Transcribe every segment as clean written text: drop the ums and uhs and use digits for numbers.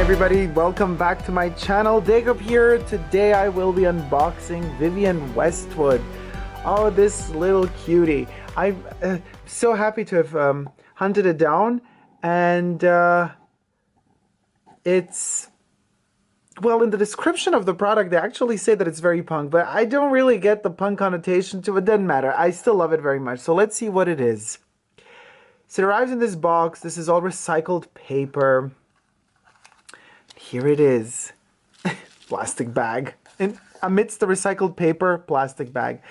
everybody, welcome back to my channel. Dacob here. Today I will be unboxing Vivienne Westwood. Oh, this little cutie. I'm so happy to have hunted it down, and it's, well, in the description of the product they actually say that it's very punk, but I don't really get the punk connotation to it. It doesn't matter. I still love it very much. So let's see what it is. So it arrives in this box. This is all recycled paper. Here it is. Plastic bag. And amidst the recycled paper, plastic bag.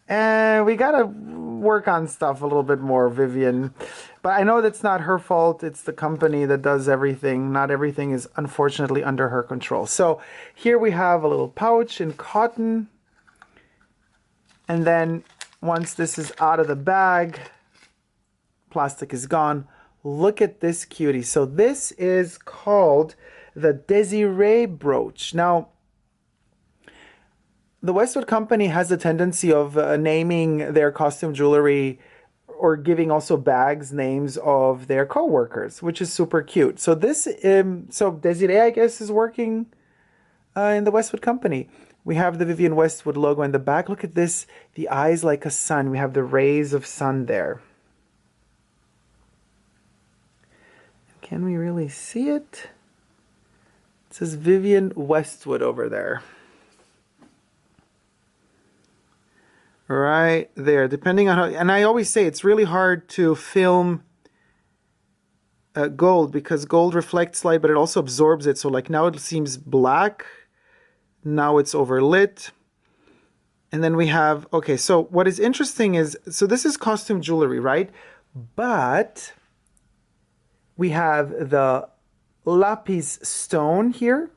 And we gotta work on stuff a little bit more, Vivienne. But I know that's not her fault. It's the company that does everything. Not everything is unfortunately under her control. So here we have a little pouch in cotton. And then once this is out of the bag, plastic is gone. Look at this cutie. So this is called the Desiree brooch. Now, the Westwood company has a tendency of naming their costume jewelry or giving also bags names of their co-workers, which is super cute. So this, so Desiree, I guess, is working in the Westwood company. We have the Vivienne Westwood logo in the back. Look at this, the eyes like a sun. We have the rays of sun there. Can we really see it? It says Vivienne Westwood over there. Right there, depending on how, and I always say it's really hard to film gold because gold reflects light, but it also absorbs it. So like now it seems black, now it's overlit. And then we have, okay, so what is interesting is, so this is costume jewelry, right? But we have the lapis stone here,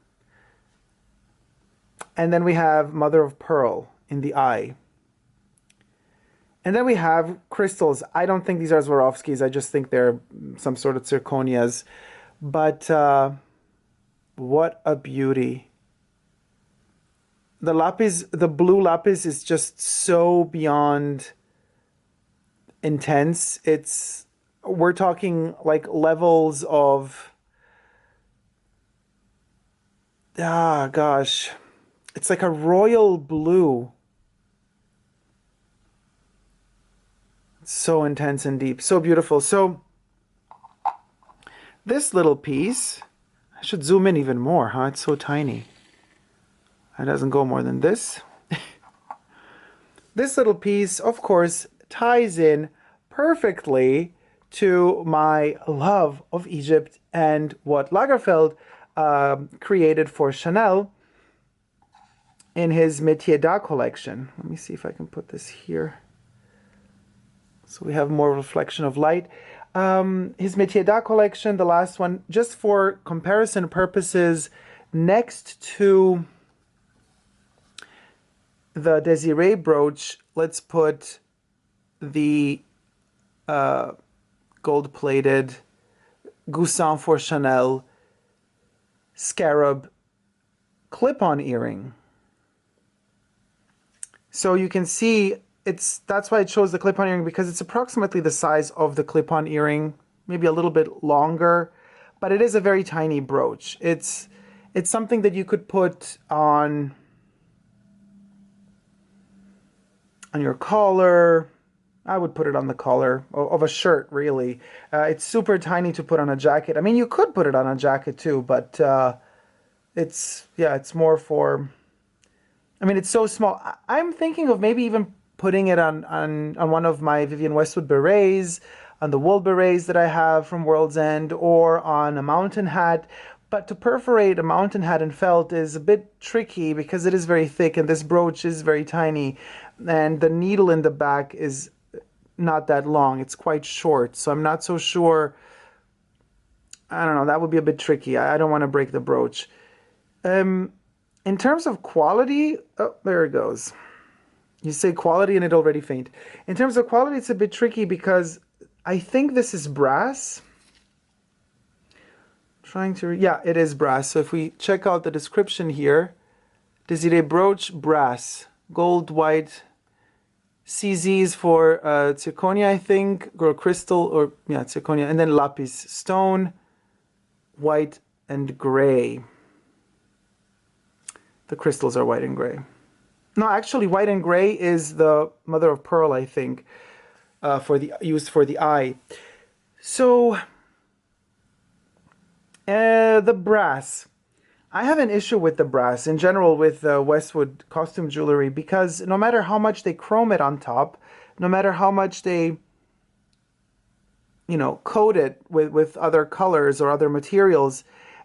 and then we have mother of pearl in the eye, and then we have crystals. I don't think these are Swarovskis. I just think they're some sort of zirconias, but what a beauty. The lapis, the blue lapis, is just so beyond intense. It's, we're talking like levels of, ah, gosh, it's like a royal blue. It's so intense and deep, so beautiful. So this little piece, I should zoom in even more, huh? It's so tiny. It doesn't go more than this. This little piece, of course, ties in perfectly to my love of Egypt and what Lagerfeld created for Chanel in his Métier d'Art collection. Let me see if I can put this here so we have more reflection of light. His Métier d'Art collection, the last one, just for comparison purposes, next to the Desiree brooch, let's put the gold-plated Goussin for Chanel scarab clip-on earring. So you can see that's why I chose the clip-on earring, because it's approximately the size of the clip-on earring, maybe a little bit longer, but it is a very tiny brooch. It's something that you could put on your collar. I would put it on the collar of a shirt, really. It's super tiny to put on a jacket. I mean, you could put it on a jacket too, but it's more for, I mean, it's so small. I'm thinking of maybe even putting it on one of my Vivienne Westwood berets, on the wool berets that I have from World's End, or on a mountain hat. But to perforate a mountain hat in felt is a bit tricky because it is very thick and this brooch is very tiny, and the needle in the back is not that long. It's quite short, so I'm not so sure. I don't know, that would be a bit tricky. I don't want to break the brooch. In terms of quality, oh, there it goes. You say quality and it already faint. In terms of quality, it's a bit tricky because I think this is brass. Trying to, yeah, it is brass. So if we check out the description here, Desiree brooch, brass, gold, white, CZs for zirconia, I think, or crystal, or yeah, zirconia, and then lapis stone, white and gray. The crystals are white and gray. No, actually, white and gray is the mother of pearl, I think, used for the eye. So, the brass. I have an issue with the brass in general with Westwood costume jewelry, because no matter how much they chrome it on top, no matter how much they, coat it with other colors or other materials,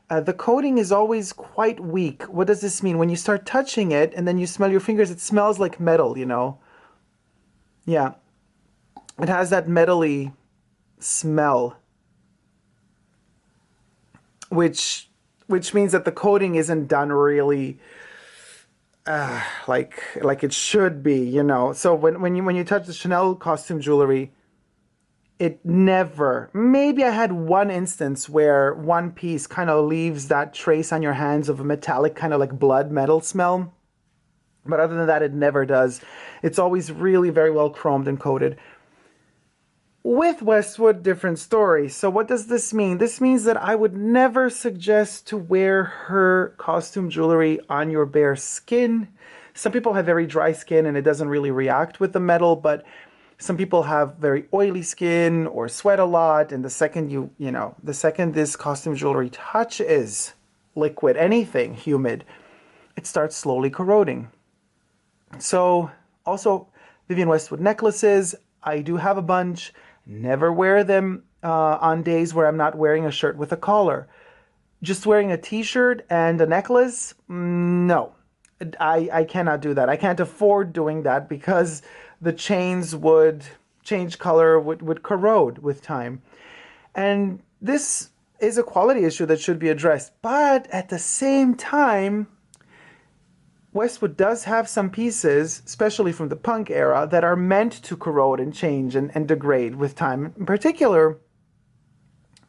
the coating is always quite weak. What does this mean? When you start touching it and then you smell your fingers, it smells like metal, Yeah, it has that metally smell, which means that the coating isn't done really like it should be, So when you touch the Chanel costume jewelry, it never, maybe I had one instance where one piece kind of leaves that trace on your hands of a metallic kind of like blood metal smell. But other than that, it never does. It's always really very well chromed and coated. With Westwood, different story. So what does this mean? This means that I would never suggest to wear her costume jewelry on your bare skin. Some people have very dry skin and it doesn't really react with the metal, but some people have very oily skin or sweat a lot, and the second the second this costume jewelry touches liquid, anything humid, it starts slowly corroding. So, also, Vivienne Westwood necklaces, I do have a bunch. Never wear them on days where I'm not wearing a shirt with a collar. Just wearing a t-shirt and a necklace? No. I cannot do that. I can't afford doing that because the chains would change color, would corrode with time. And this is a quality issue that should be addressed. But at the same time, Westwood does have some pieces, especially from the punk era, that are meant to corrode and change and degrade with time. In particular,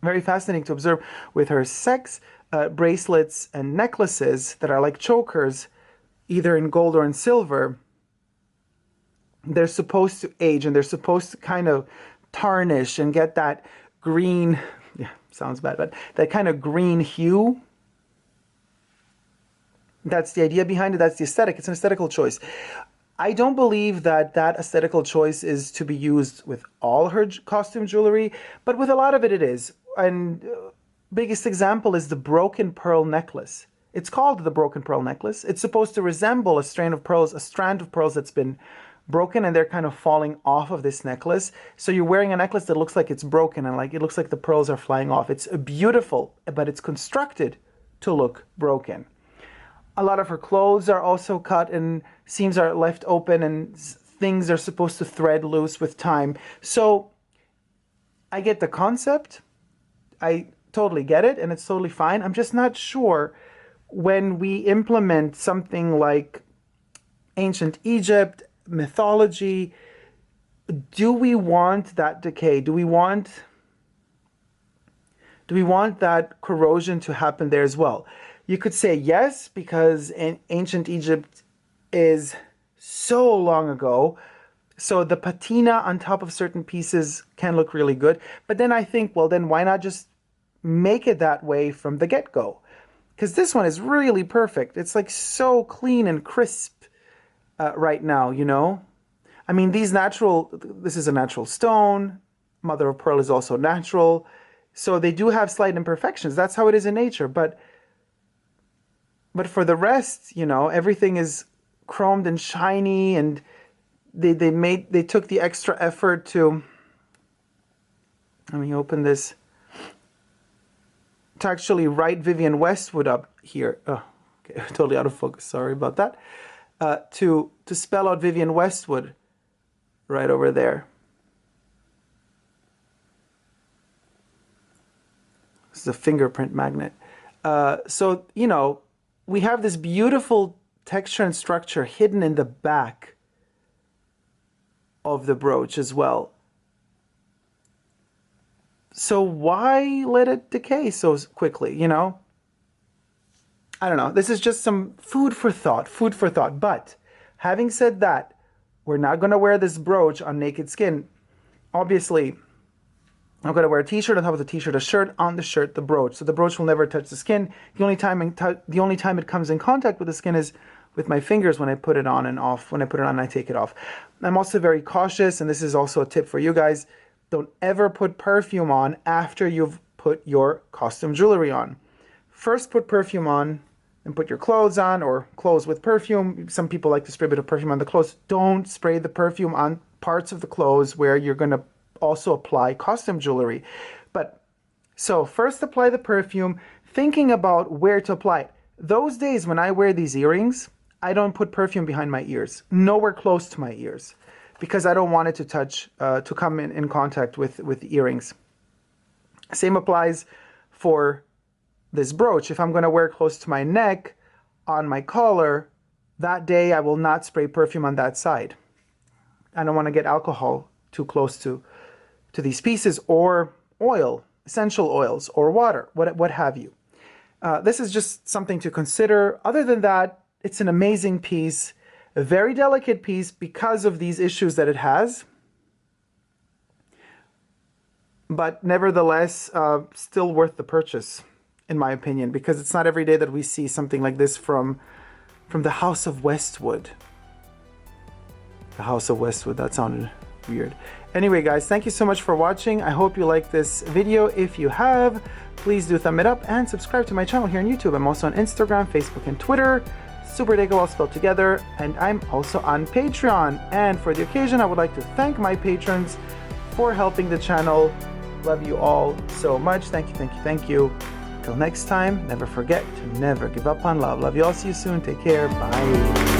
very fascinating to observe with her sex bracelets and necklaces that are like chokers, either in gold or in silver. They're supposed to age and they're supposed to kind of tarnish and get that green, yeah, sounds bad, but that kind of green hue. That's the idea behind it. That's the aesthetic. It's an aesthetical choice. I don't believe that aesthetical choice is to be used with all her costume jewelry, but with a lot of it, it is. And biggest example is the broken pearl necklace. It's called the broken pearl necklace. It's supposed to resemble a strand of pearls that's been broken and they're kind of falling off of this necklace. So you're wearing a necklace that looks like it's broken and like it looks like the pearls are flying off. It's beautiful, but it's constructed to look broken. A lot of her clothes are also cut and seams are left open and things are supposed to thread loose with time. So I get the concept. I totally get it and it's totally fine. I'm just not sure when we implement something like ancient Egypt, mythology, do we want that decay? Do we want that corrosion to happen there as well? You could say yes, because in ancient Egypt is so long ago, so the patina on top of certain pieces can look really good. But then I think, well, then why not just make it that way from the get-go? Because this one is really perfect. It's like so clean and crisp right now, I mean, this is a natural stone. Mother of pearl is also natural. So they do have slight imperfections. That's how it is in nature. But for the rest, everything is chromed and shiny, and they took the extra effort to, let me open this, to actually write Vivienne Westwood up here. Oh, okay, totally out of focus. Sorry about that. To spell out Vivienne Westwood right over there. This is a fingerprint magnet. So, we have this beautiful texture and structure hidden in the back of the brooch as well. So why let it decay so quickly, I don't know. This is just some food for thought. But having said that, we're not going to wear this brooch on naked skin. Obviously, I'm going to wear a t-shirt, on top of the t-shirt a shirt, on the shirt the brooch. So the brooch will never touch the skin. The only time it comes in contact with the skin is with my fingers when I put it on and off. When I put it on and I take it off. I'm also very cautious, and this is also a tip for you guys. Don't ever put perfume on after you've put your costume jewelry on. First put perfume on and put your clothes on, or clothes with perfume. Some people like to spray a bit of perfume on the clothes. Don't spray the perfume on parts of the clothes where you're going to also apply costume jewelry. But so first apply the perfume, thinking about where to apply it. Those days when I wear these earrings, I don't put perfume behind my ears, nowhere close to my ears, because I don't want it to touch, to come in contact with the earrings. Same applies for this brooch. If I'm going to wear close to my neck, on my collar, that day I will not spray perfume on that side. I don't want to get alcohol too close to these pieces, or oil, essential oils, or water, what have you. This is just something to consider. Other than that, it's an amazing piece, a very delicate piece because of these issues that it has. But nevertheless, still worth the purchase, in my opinion, because it's not every day that we see something like this from the House of Westwood. The House of Westwood, that sounded weird. Anyway, guys, thank you so much for watching. I hope you like this video. If you have, please do thumb it up and subscribe to my channel here on YouTube. I'm also on Instagram, Facebook, and Twitter. Super Dacob all spelled together. And I'm also on Patreon. And for the occasion, I would like to thank my patrons for helping the channel. Love you all so much. Thank you, thank you, thank you. Till next time, never forget to never give up on love. Love you all. See you soon. Take care. Bye.